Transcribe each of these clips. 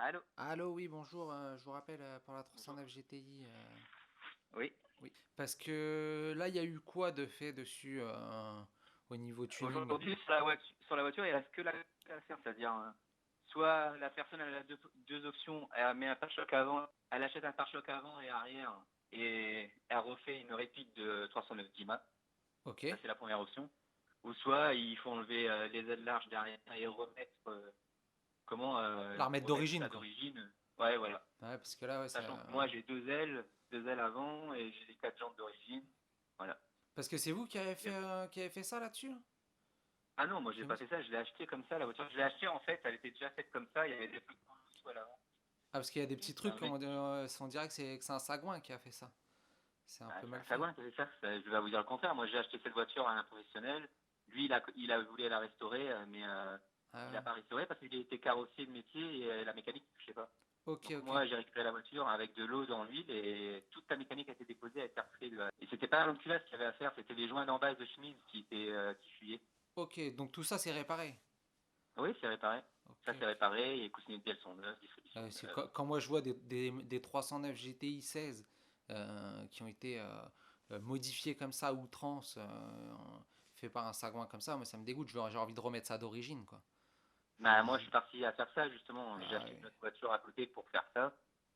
Allô? Allô, oui, bonjour. Je vous rappelle pour la Bonjour. 309 GTI. Oui. Oui, parce que là, il y a eu quoi de fait dessus au niveau tuning? Aujourd'hui, sur la voiture, il reste que la à faire, c'est-à-dire, soit la personne elle a deux options, elle met un pare-choc avant, elle achète un pare-choc avant et arrière, et elle refait une réplique de 309 Dima. Ok. Ça, c'est la première option. Ou soit il faut enlever les ailes larges derrière et remettre, La remettre remettre d'origine, ça quoi. d'origine. Ouais, voilà. Ouais, parce que là, ouais, Sachant que moi, j'ai deux ailes avant et j'ai les quatre jantes d'origine. Voilà. parce que c'est vous qui avez fait ça là-dessus, là. Ah non, moi j'ai J'ai pas mis- fait ça, je l'ai acheté comme ça, la voiture. Je l'ai acheté en fait, elle était déjà faite comme ça, il y avait des trucs tout à l'avant. Ah, parce qu'il y a des petits C'est trucs, un mec, on dirait que c'est un sagouin qui a fait ça. C'est un ah, peu c'est mal un fait. sagouin qui a fait ça. Je vais vous dire le contraire. Moi j'ai acheté cette voiture à un professionnel. Lui, il a voulu la restaurer, mais Ah il ouais. a pas restauré parce qu'il était carrossier de métier et la mécanique, je sais pas. Ok, Donc ok. moi j'ai récupéré la voiture avec de l'eau dans l'huile et toute la mécanique a été déposée, a été refaite. Et c'était pas l'enculasse qu'il y avait à faire, c'était les joints d'embase de chemise qui fuyaient. Ok, donc tout ça, c'est réparé. Oui, c'est réparé. Ok, Ça c'est ok. réparé et coussinets de bielle sont neufs, distribution C'est neuve. quand moi je vois des 309 GTI 16 qui ont été modifiés comme ça à outrance, fait par un sagouin comme ça, moi ça me dégoûte, j'ai envie de remettre ça d'origine, quoi. Bah, moi, je suis parti à faire ça, justement. J'ai Ah acheté ouais. une autre voiture à côté pour faire ça.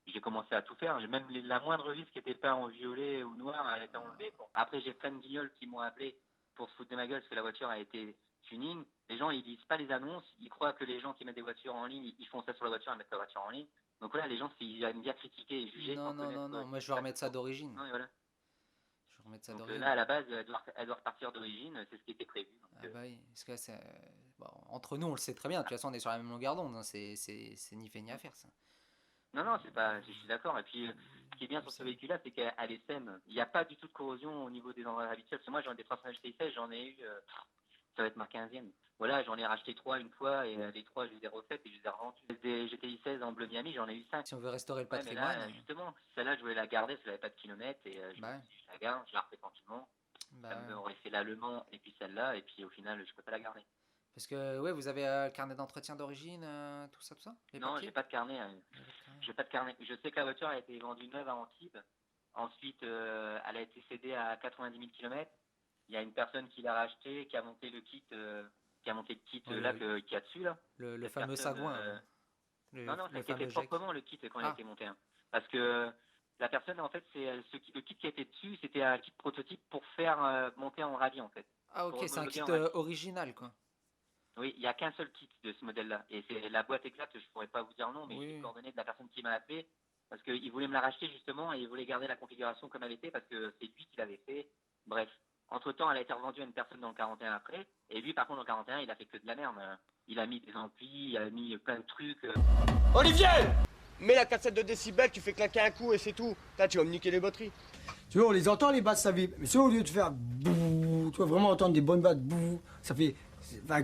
J'ai commencé à tout faire. J'ai même la moindre vis qui était peint en violet ou noir, elle a été enlevée. Bon. Après, j'ai plein de guignols qui m'ont appelé pour se foutre de ma gueule parce que la voiture a été tuning. Les gens, ils lisent pas les annonces. Ils croient que les gens qui mettent des voitures en ligne, ils font ça sur la voiture, ils mettent la voiture en ligne. Donc voilà, les gens, ils aiment bien critiquer et juger Non, sans non, non, connaître non, ce moi qui je se vais passe remettre ça autour. d'origine. Non, et voilà. Je vais remettre ça Donc d'origine. là, à la base, elle doit repartir d'origine. C'est ce qui était prévu. Donc, Ah bah oui, parce que là, bon, entre nous on le sait très bien, de toute façon on est sur la même longueur d'onde, hein, c'est ni fait ni à faire ça. non, non, c'est pas, je suis d'accord. Et puis, ce qui est bien Vous sur ce savez. véhicule-là, c'est qu'elle est saine. Il n'y a pas du tout de corrosion au niveau des endroits habituels. Parce que moi, j'en ai des 300 GTI 16, j'en ai eu, ça va être ma 15e. Voilà, j'en ai racheté trois une fois, et les trois, je les ai refaites et je les ai revendus. Des GTI 16 en bleu Miami, j'en ai eu 5. Si on veut restaurer le Ouais, mais patrimoine, là, justement, celle-là, je voulais la garder, parce qu'elle n'avait pas de kilomètres, et je me bah, suis dit, je la garde, je la refais tranquillement. Ça bah, me aurait fait l'allemand, et puis celle-là, et puis au final, je peux pas la garder. parce que ouais, vous avez le carnet d'entretien d'origine, tout ça, les Non, j'ai papiers? pas de carnet. Hein. Vous avez pas de carnet? J'ai pas de carnet. Je sais que la voiture a été vendue neuve à Antibes. Ensuite, elle a été cédée à 90 000 km. Il y a une personne qui l'a racheté, qui a monté le kit Ouais, là qu'il y a dessus là. le Cette fameux personne, sagouin, non non, ça a le été fait fameux GEC. proprement le kit quand il a Ah, été monté. Hein. Parce que la personne en fait, c'est le kit qui a été dessus, c'était un kit prototype pour faire monter en rallye en fait, ah pour ok, c'est un homologuer kit en rallye. original, quoi. Oui, il n'y a qu'un seul kit de ce modèle-là. Et c'est la boîte exacte, je pourrais pas vous dire non, mais j'ai les Oui, coordonnées de la personne qui m'a appelé parce qu'il voulait me la racheter justement et il voulait garder la configuration comme elle était parce que c'est lui qui l'avait fait. Bref. Entre-temps, elle a été revendue à une personne dans le 41 après. Et lui, par contre, dans le 41, il a fait que de la merde. Il a mis des amplis, il a mis plein de trucs. Olivier, mets la cassette de décibels, tu fais claquer un coup et c'est tout. Là, tu vas me niquer les batteries. Tu vois, on les entend les basses, ça fait. Mais si au lieu de faire bouh, tu vas vraiment entendre des bonnes basses, bouh, ça fait. Enfin,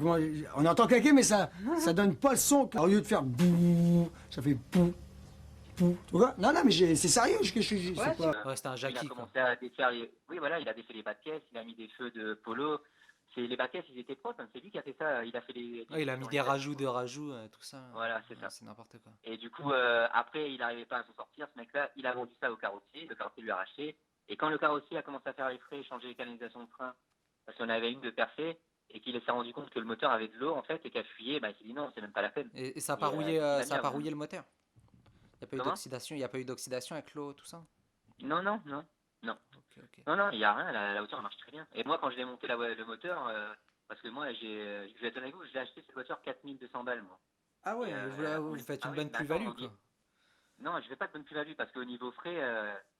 on entend claquer, mais ça donne pas le son. Au lieu de faire bouh, ça fait pou, pou. Tu vois? Non, non, mais c'est sérieux, Ouais, c'est pas. ouais, c'était un il a Jackie, quoi. commencé à défaire les... Oui, voilà, il a défait les bas de caisse, il a mis des feux de polo. Les bas de caisse, ils étaient propres. Hein. C'est lui qui a fait ça. Il a fait les Ouais, il a feux mis dans des les caisses. rajouts de rajouts, tout ça. Voilà, c'est Ouais, ça. c'est n'importe quoi. Et du coup, après, il n'arrivait pas à s'en sortir, ce mec-là. Il a vendu ça au carrossier. Le carrossier lui a racheté. Et quand le carrossier a commencé à faire les frais, changer les canalisations de frein, parce qu'on avait une de percée, et qu'il s'est rendu compte que le moteur avait de l'eau, en fait, et qu'elle fuyait, bah, il s'est dit non, c'est même pas la peine. Et ça a pas Et rouillé, il a mis ça a à pas vendre. rouillé le moteur. Il y a pas eu Comment? d'oxydation, il y a pas eu d'oxydation avec l'eau, tout ça. Non, non, non. Non. Ok, ok. Non, non, il n'y a rien. La voiture, elle marche très bien. Et moi, quand je l'ai monté le moteur, parce que moi, je vais être honnête avec vous, je l'ai acheté cette voiture 4200 balles, moi. Ah Et ouais, vous faites ah une oui, bonne mais attends, plus-value, quoi. non, je vais pas de bonne plus-value parce qu'au niveau frais,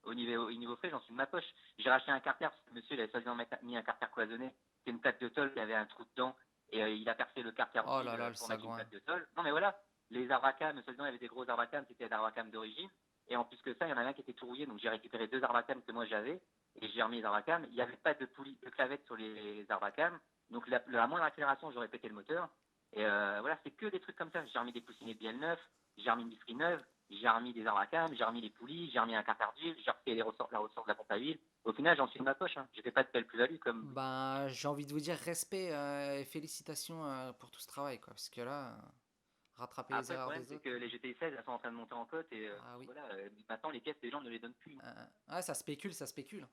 au niveau frais, j'en suis de ma poche. J'ai racheté un carter parce que le monsieur il avait soi-disant mis un carter cloisonné. C'est une plaque de tôle qui avait un trou dedans et il a percé le carter Oh vide là là, le pour mettre une sagouin. plaque de tôle. Non mais voilà, les arbacam, soi-disant il y avait des gros arbacam, c'était des arbacam d'origine. Et en plus que ça, il y en avait un qui était tout rouillé, donc j'ai récupéré deux arbacam que moi j'avais et j'ai remis les arbacam. Il n'y avait pas de poulie de clavette sur les arbacam, donc la moindre accélération, j'aurais pété le moteur. Et voilà, c'est que des trucs comme ça. J'ai remis des coussinets de bielle neufs, j'ai remis une bisserie neuve, j'ai remis des arbacam, j'ai remis les poulies, j'ai remis un carter d'huile, j'ai refait la ressort de la pompe à huile. Au final, j'en suis de ma poche. Hein. J'ai fait pas de belle plus-value comme vous dites. Ben, j'ai envie de vous dire respect et félicitations pour tout ce travail, quoi. Parce que là, rattraper les Après, le erreurs problème, des c'est autres. que les GTI 16, elles sont en train de monter en cote et Ah oui. voilà, maintenant, les pièces, les gens ne les donnent plus. Ouais, ça spécule, ça spécule.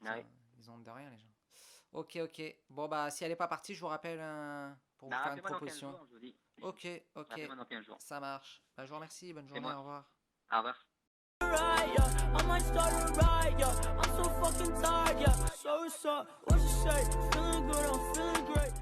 Ça, Ouais. ils ont de rien, les gens. Ok, ok. Bon, bah, si elle est pas partie, je vous rappelle pour vous Bah, faire une rappelez-moi dans 15 proposition. jours, je vous dis. Ok, ok. Rappelez-moi dans 15 jours. Ça marche. Bah, je vous remercie. Bonne C'est journée. moi. Au revoir. Au revoir. Right, yeah. I might start a riot, yeah. I'm so fucking tired, yeah. So what's up? What you say? Feeling good, I'm feeling great.